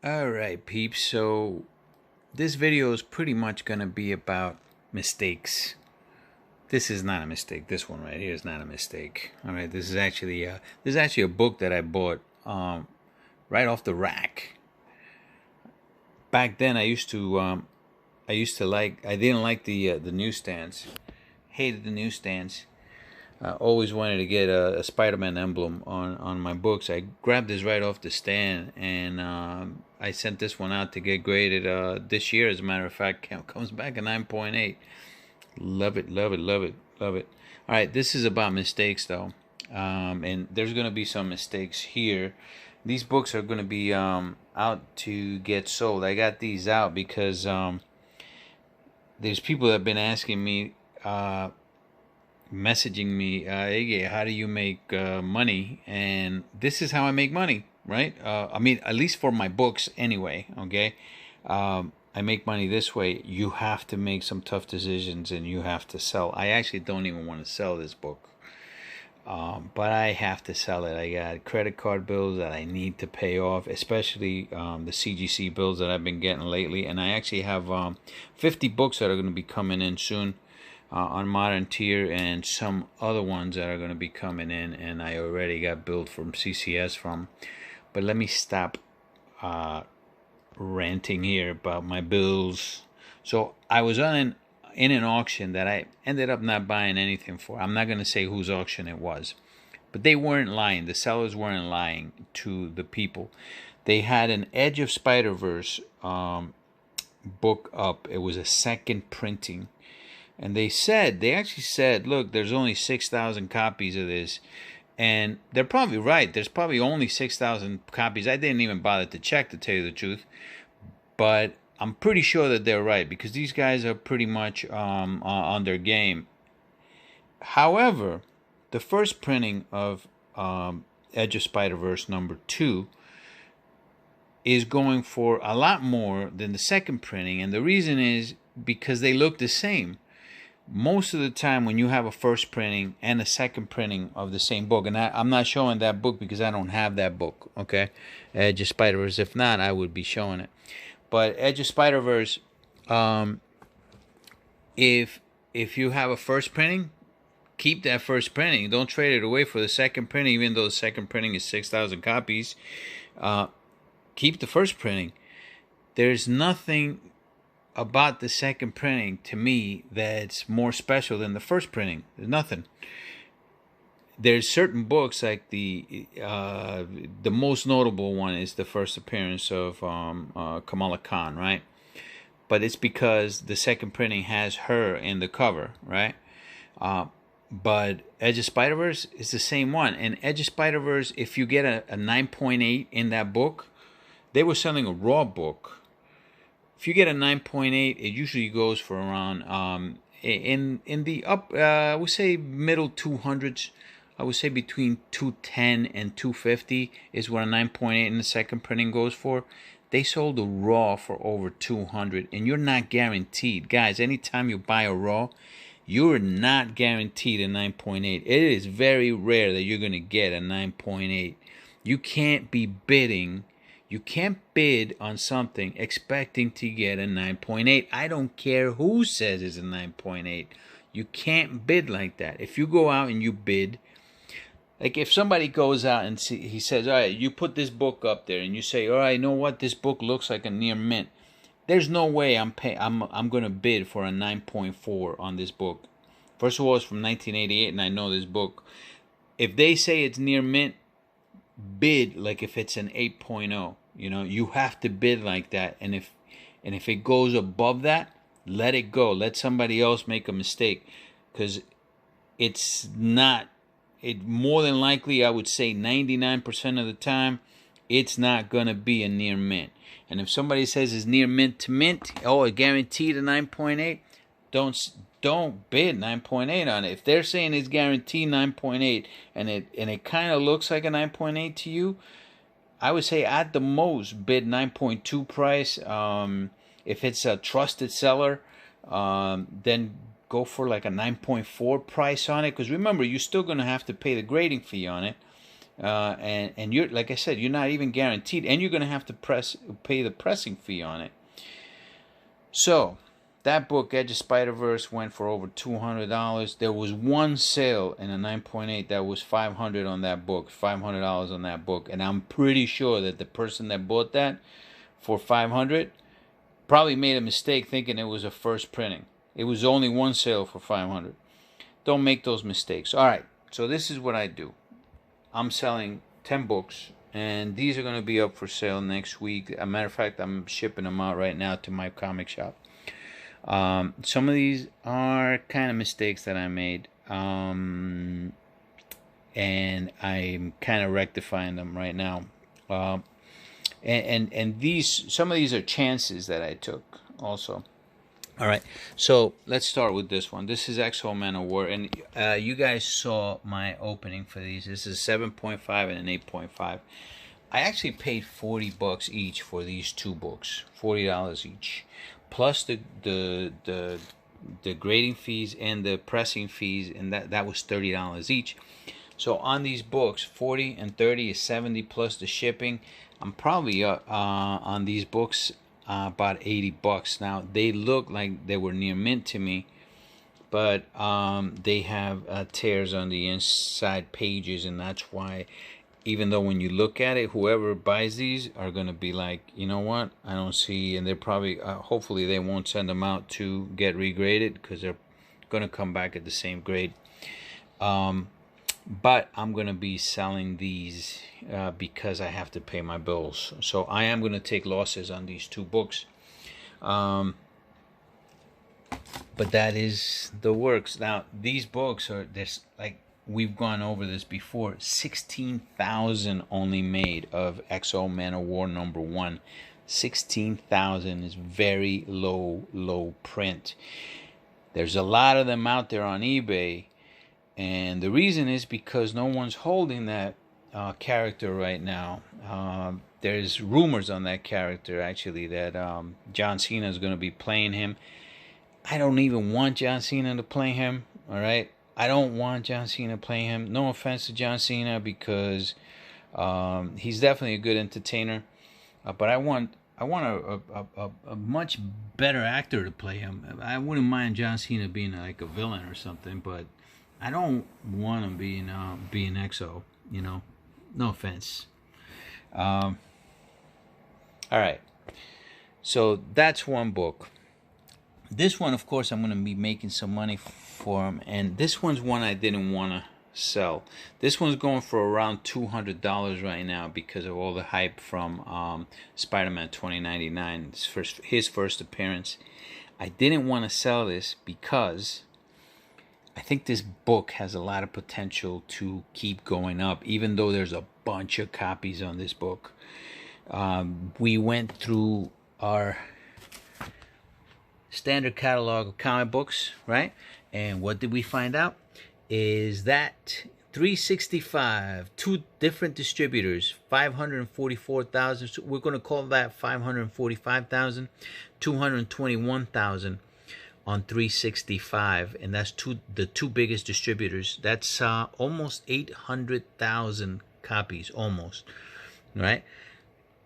Alright, peeps, so this video is pretty much going to be about mistakes. This is not a mistake. This one right here is not a mistake. Alright, this is actually a book that I bought right off the rack. Back then I didn't like the newsstands. Hated the newsstands. Always wanted to get a Spider-Man emblem on my books. I grabbed this right off the stand, and I sent this one out to get graded this year. As a matter of fact, comes back a 9.8. Love it, love it, love it, love it. All right, this is about mistakes, though, and there's going to be some mistakes here. These books are going to be out to get sold. I got these out because there's people that have been asking me, messaging me, hey, how do you make money? And this is how I make money, right? I mean, at least for my books anyway, okay? I make money this way. You have to make some tough decisions and you have to sell. I actually don't even want to sell this book, but I have to sell it. I got credit card bills that I need to pay off, especially the CGC bills that I've been getting lately. And I actually have 50 books that are going to be coming in soon on Modern Tier, and some other ones that are going to be coming in, and I already got billed from CCS from. But let me stop ranting here about my bills. So I was in an auction that I ended up not buying anything for. I'm not going to say whose auction it was, but they weren't lying. The sellers weren't lying to the people. They had an Edge of Spider-Verse book up. It was a second printing. And they actually said, look, there's only 6,000 copies of this. And they're probably right. There's probably only 6,000 copies. I didn't even bother to check, to tell you the truth. But I'm pretty sure that they're right, because these guys are pretty much on their game. However, the first printing of Edge of Spider-Verse #2 is going for a lot more than the second printing. And the reason is because they look the same. Most of the time when you have a first printing and a second printing of the same book, and I'm not showing that book because I don't have that book, okay? Edge of Spider-Verse. If not, I would be showing it. But Edge of Spider-Verse, if you have a first printing, keep that first printing. Don't trade it away for the second printing, even though the second printing is 6,000 copies. Keep the first printing. There's nothing about the second printing to me that's more special than the first printing. There's nothing. There's certain books, like the most notable one is the first appearance of Kamala Khan, right? But it's because the second printing has her in the cover, right? But Edge of Spider-Verse is the same one. And Edge of Spider-Verse, if you get a 9.8 in that book, they were selling a raw book. If you get a 9.8, it usually goes for around in the up, I would say middle 200s. I would say between 210 and 250 is what a 9.8 in the second printing goes for. They sold a raw for over 200, and you're not guaranteed, guys. Anytime you buy a raw, you're not guaranteed a 9.8. It is very rare that you're gonna get a 9.8. You can't be bidding. You can't bid on something expecting to get a 9.8. I don't care who says it's a 9.8. You can't bid like that. If you go out and you bid, like if somebody goes out and he says, all right, you put this book up there and you say, all right, you know what, this book looks like a near mint. There's no way I'm going to bid for a 9.4 on this book. First of all, it's from 1988, and I know this book. If they say it's near mint, bid like if it's an 8.0. You know, you have to bid like that. And if it goes above that, let it go. Let somebody else make a mistake, because it's not. It more than likely, I would say 99% of the time, it's not gonna be a near mint. And if somebody says it's near mint to mint, oh, guaranteed a 9.8, don't bid 9.8 on it. If they're saying it's guaranteed 9.8 and it kind of looks like a 9.8 to you, I would say at the most bid 9.2 price. If it's a trusted seller, then go for like a 9.4 price on it. Because remember, you're still going to have to pay the grading fee on it. and you're, like I said, you're not even guaranteed, and you're going to have to pay the pressing fee on it. So that book, Edge of Spider-Verse, went for over $200. There was one sale in a 9.8 that was $500 on that book, $500 on that book, and I'm pretty sure that the person that bought that for $500 probably made a mistake thinking it was a first printing. It was only one sale for $500. Don't make those mistakes. All right, so this is what I do. I'm selling 10 books, and these are going to be up for sale next week. As a matter of fact, I'm shipping them out right now to my comic shop. Some of these are kind of mistakes that I made, and I'm kind of rectifying them right now. And these, some of these are chances that I took also. All right, so let's start with this one. This is X-O Man of War, and you guys saw my opening for these. This is 7.5 and an 8.5. I actually paid $40 each for these two books, $40 each, plus the grading fees and the pressing fees, and that was $30 each. So on these books, 40 and 30 is 70 plus the shipping. I'm probably on these books about $80. Now they look like they were near mint to me, but they have tears on the inside pages, and that's why, even though when you look at it, whoever buys these are going to be like, you know what, I don't see, and they're probably hopefully they won't send them out to get regraded, because they're going to come back at the same grade. But I'm going to be selling these because I have to pay my bills. So I am going to take losses on these two books. But that is the works. Now, these books are, this, like we've gone over this before, 16,000 only made of X-O Man of War #1. 16,000 is very low print. There's a lot of them out there on eBay. And the reason is because no one's holding that character right now. There's rumors on that character, actually, that John Cena is going to be playing him. I don't even want John Cena to play him, all right? I don't want John Cena playing him. No offense to John Cena, because he's definitely a good entertainer. But I want a much better actor to play him. I wouldn't mind John Cena being like a villain or something, but I don't want him being X-O, you know. No offense. All right. So that's one book. This one, of course, I'm going to be making some money for him, and this one's one I didn't want to sell. This one's going for around $200 right now because of all the hype from Spider-Man 2099, his first appearance. I didn't want to sell this because I think this book has a lot of potential to keep going up, even though there's a bunch of copies on this book. We went through our standard catalog of comic books, right? And what did we find out? Is that 365, two different distributors, 544,000. So we're going to call that 545,000, 221,000. On 365, and that's the two biggest distributors. That's almost 800,000 copies, almost, right?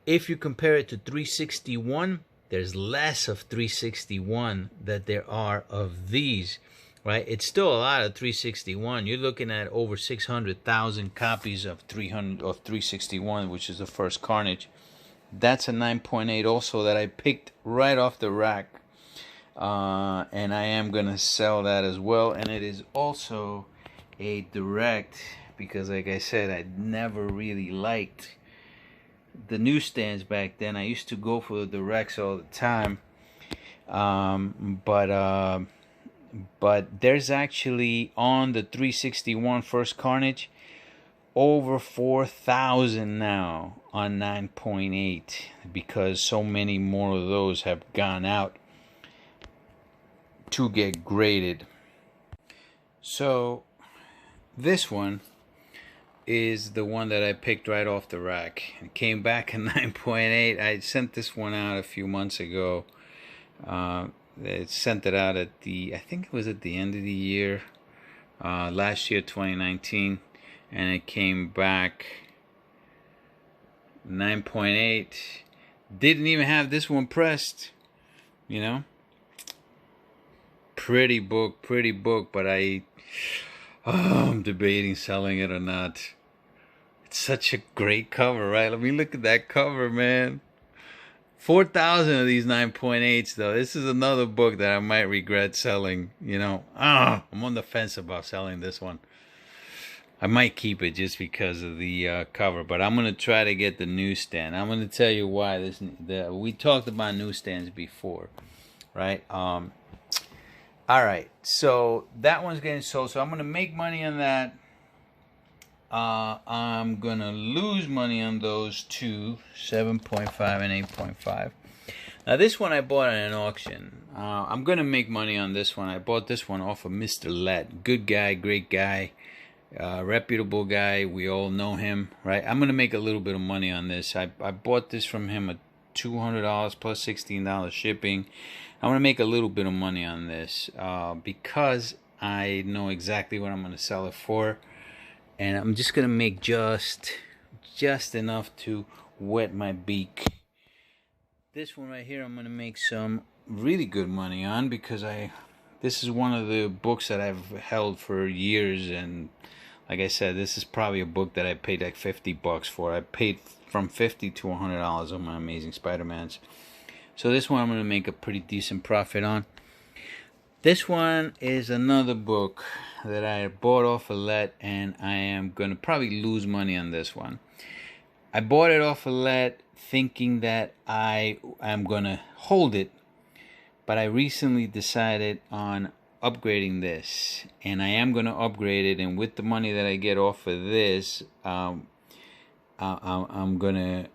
If you compare it to 361, there's less of 361 that there are of these, right? It's still a lot of 361. You're looking at over 600,000 copies of 361, which is the first Carnage. That's a 9.8 also that I picked right off the rack. And I am going to sell that as well. And it is also a direct, because like I said, I never really liked the newsstands back then. I used to go for the directs all the time. But there's actually on the 361 first Carnage over 4,000 now on 9.8, because so many more of those have gone out to get graded. So this one is the one that I picked right off the rack. It came back in 9.8. I sent this one out a few months ago. It sent it out at I think it was at the end of the year, last year, 2019. and it came back 9.8. Didn't even have this one pressed, you know. Pretty book, but I'm debating selling it or not. It's such a great cover, right? Let me look at that cover, man. 4,000 of these 9.8s, though. This is another book that I might regret selling, you know. I'm on the fence about selling this one. I might keep it just because of the cover, but I'm going to try to get the newsstand. I'm going to tell you why. We talked about newsstands before, right? All right, so that one's getting sold, so I'm going to make money on that. I'm going to lose money on those two, 7.5 and 8.5. Now, this one I bought at an auction. I'm going to make money on this one. I bought this one off of Mr. Let. Good guy, great guy, reputable guy. We all know him, right? I'm going to make a little bit of money on this. I bought this from him at $200 plus $16 shipping. I'm going to make a little bit of money on this because I know exactly what I'm going to sell it for. And I'm just going to make just enough to wet my beak. This one right here I'm going to make some really good money on because this is one of the books that I've held for years. And like I said, this is probably a book that I paid like $50 for. I paid from $50 to $100 on my Amazing Spider-Mans. So this one I'm going to make a pretty decent profit on. This one is another book that I bought off of Let, and I am going to probably lose money on this one. I bought it off of Let thinking that I am going to hold it, but I recently decided on upgrading this, and I am going to upgrade it, and with the money that I get off of this, I'm going to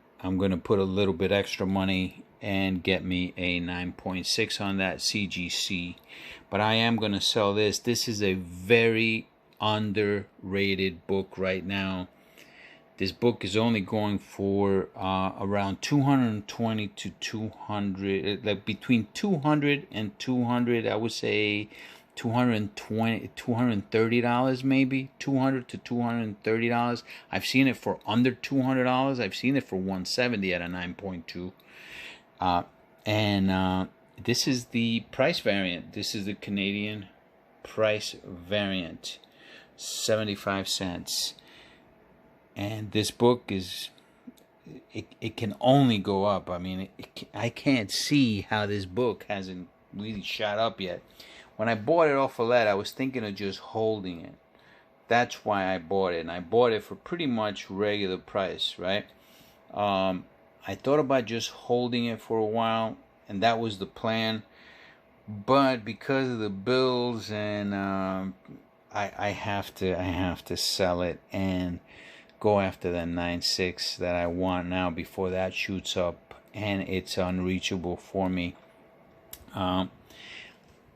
put a little bit extra money and get me a 9.6 on that CGC. But I am going to sell this. This is a very underrated book right now. This book is only going for around 220 to 200, like between 200 and 200. I would say $230 maybe, $200 to $230. I've seen it for under $200. I've seen it for $170 at a 9.2. This is the price variant. This is the Canadian price variant, 75 cents. And this book is, it can only go up. I mean, I can't see how this book hasn't really shot up yet. When I bought it off of Let, I was thinking of just holding it. That's why I bought it. And I bought it for pretty much regular price, right? I thought about just holding it for a while, and that was the plan. But because of the bills, and I have to sell it and go after that 9.6 that I want now before that shoots up and it's unreachable for me.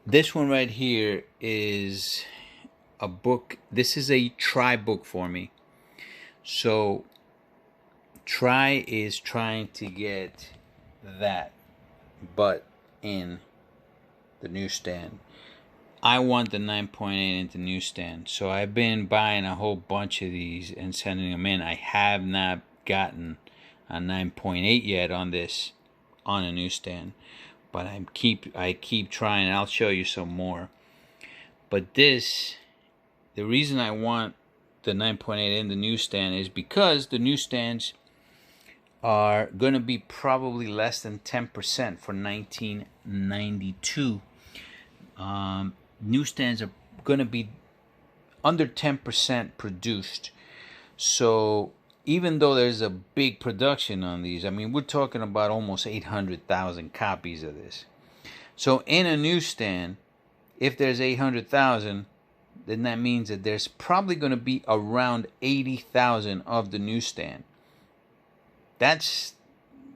This one right here is a book. This is a try book for me. So Try is trying to get that, but in the newsstand. I want the 9.8 into newsstand, so I've been buying a whole bunch of these and sending them in. I have not gotten a 9.8 yet on this on a newsstand, but I keep trying. I'll show you some more. But this, the reason I want the 9.8 in the newsstand is because the newsstands are going to be probably less than 10% for 1992. Newsstands are going to be under 10% produced. So even though there's a big production on these, I mean, we're talking about almost 800,000 copies of this. So in a newsstand, if there's 800,000, then that means that there's probably going to be around 80,000 of the newsstand. That's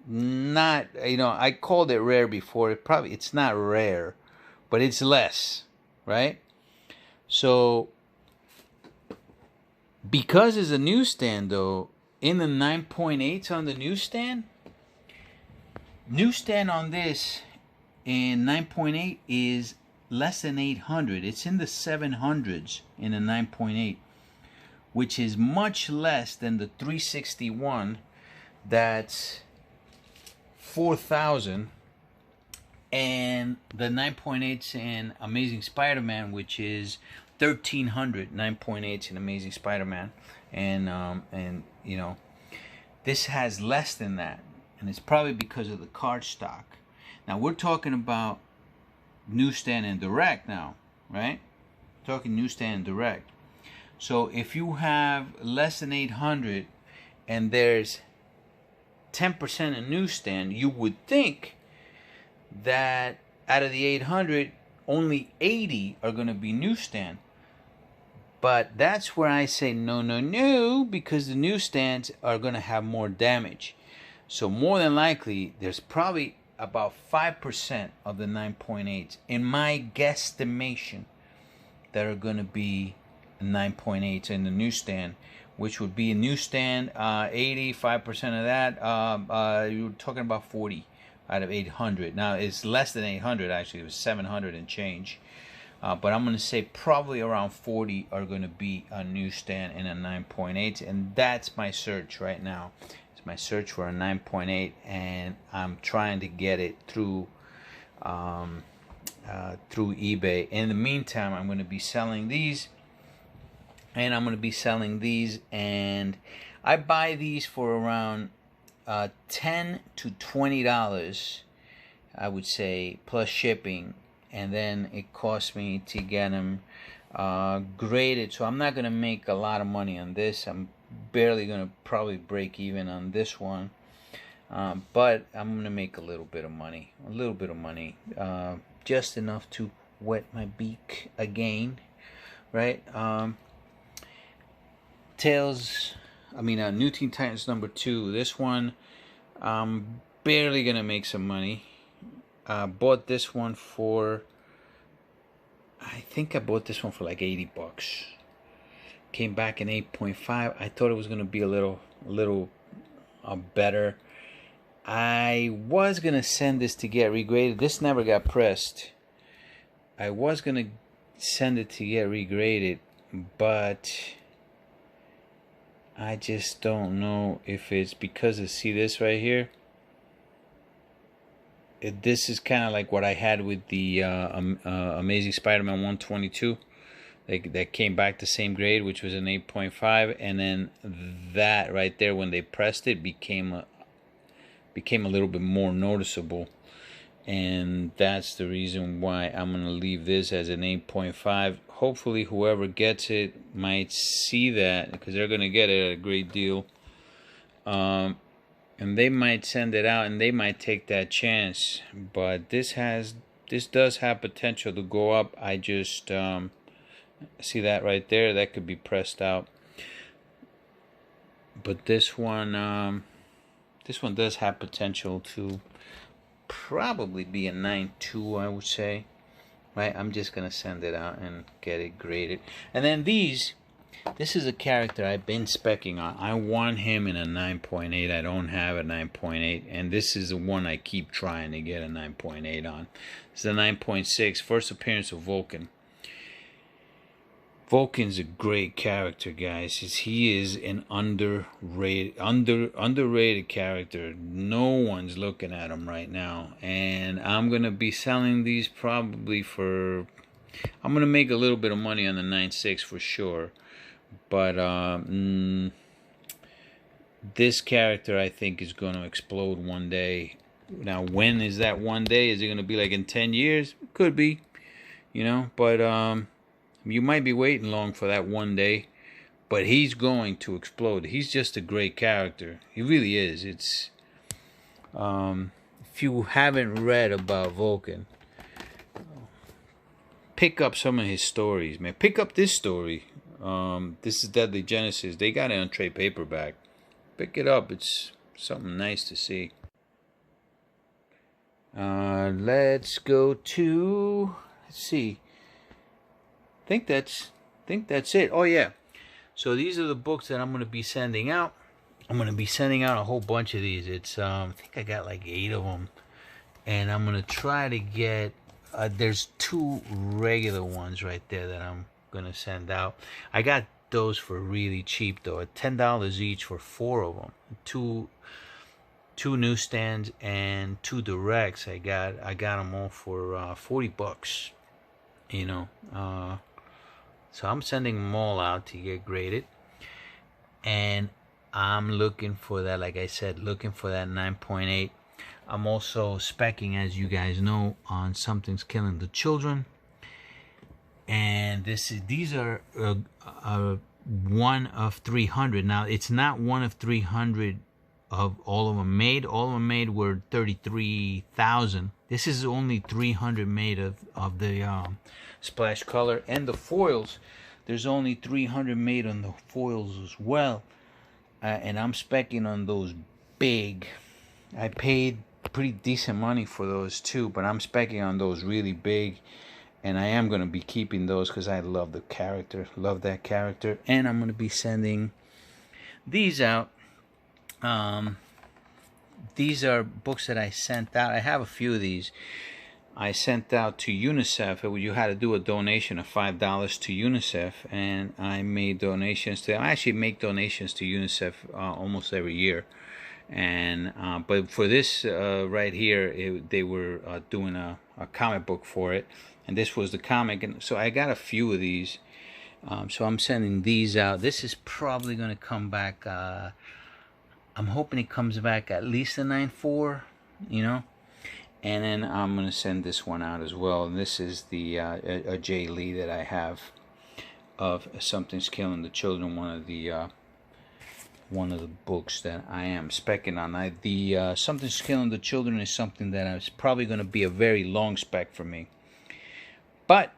not, I called it rare before. It's not rare, but it's less, right? So because it's a newsstand, though, in the 9.8s on the newsstand on this in 9.8 is less than 800. It's in the 700s in a 9.8, which is much less than the 361 that's 4,000, and the 9.8s in Amazing Spider-Man, which is 1,300. 9.8s in Amazing Spider-Man, and you know, this has less than that, and it's probably because of the card stock. Now we're talking about newsstand and direct now, right? Talking newsstand and direct. So if you have less than 800 and there's 10% in newsstand, you would think that out of the 800, only 80 are going to be newsstand. But that's where I say no, no, no, because the newsstands are going to have more damage. So more than likely, there's probably about 5% of the 9.8s, in my guesstimation, that are going to be 9.8s in the newsstand, which would be a newsstand, 85% of that, you're talking about 40 out of 800. Now, it's less than 800, actually. It was 700 and change. But I'm going to say probably around 40 are going to be a newsstand in a 9.8, and that's my search right now. It's my search for a 9.8, and I'm trying to get it through eBay. In the meantime, I'm going to be selling these, and I'm going to be selling these, and I buy these for around $10 to $20, I would say, plus shipping. And then it costs me to get them graded. So I'm not going to make a lot of money on this. I'm barely going to probably break even on this one. But I'm going to make a little bit of money. Just enough to wet my beak again. Right? New Teen Titans #2. This one, I'm barely going to make some money. Bought this one for, I think I bought this one for like $80. Came back in 8.5. I thought it was gonna be a little better. I was gonna send this to get regraded. This never got pressed. I was gonna send it to get regraded, but I just don't know if it's because of, see this right here. This is kind of like what I had with the Amazing Spider-Man 122. That came back the same grade, which was an 8.5, and then that right there, when they pressed it, became a little bit more noticeable, and that's the reason why I'm gonna leave this as an 8.5. Hopefully, whoever gets it might see that, because they're gonna get it at a great deal. And they might send it out, and they might take that chance. But this does have potential to go up. I just see that right there. That could be pressed out. But this one does have potential to probably be a 9.2, I would say. Right? I'm just gonna send it out and get it graded. And then this is a character I've been specking on. I want him in a 9.8. I don't have a 9.8. And this is the one I keep trying to get a 9.8 on. It's the 9.6. First appearance of Vulcan. Vulcan's a great character, guys. He is an underrated character. No one's looking at him right now. And I'm going to be selling these probably for... I'm going to make a little bit of money on the 9.6 for sure. But this character, I think, is going to explode one day. Now, when is that one day? Is it going to be like in 10 years? Could be, you know. But you might be waiting long for that one day. But he's going to explode. He's just a great character. He really is. It's if you haven't read about Vulcan, pick up some of his stories, man. Pick up this story. This is Deadly Genesis. They got it on trade paperback. Pick it up. It's something nice to see. Let's go to, let's see. I think that's it. Oh yeah. So these are the books that I'm going to be sending out. I'm going to be sending out a whole bunch of these. It's I think I got like 8 of them, and I'm going to try to get. There's 2 regular ones right there that I'm gonna send out. I got those for really cheap though, at $10 each for 4 of them. Two newsstands and 2 directs. I got them all for $40. You know, so I'm sending them all out to get graded, and I'm looking for that. Like I said, looking for that 9.8. I'm also speccing, as you guys know, on Something's Killing the Children, and these are 1 of 300. Now it's not 1 of 300 of all of them made. All of them made were 33,000. This is only 300 made of the splash color, and the foils. There's only 300 made on the foils as well, and I'm speccing on those big. I paid pretty decent money for those too, but I'm speccing on those really big, and I am going to be keeping those because I love the character, love that character, and I'm going to be sending these out. These are books that I sent out. I have a few of these. I sent out to UNICEF. You had to do a donation of $5 to UNICEF, and I made donations to them. I actually make donations to UNICEF almost every year. And but for this right here, they were doing a comic book for it, and this was the comic. And so I got a few of these. So I'm sending these out. This is probably going to come back. I'm hoping it comes back at least a 9.4, you know. And then I'm going to send this one out as well. And this is the a Jay Lee that I have of Something's Killing the Children, one of the books that I am speccing on. The Something's Killing the Children is something that is probably going to be a very long spec for me. But,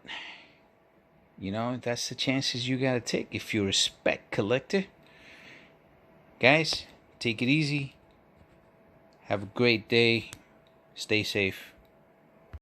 you know, that's the chances you got to take if you're a spec collector. Guys, take it easy. Have a great day. Stay safe.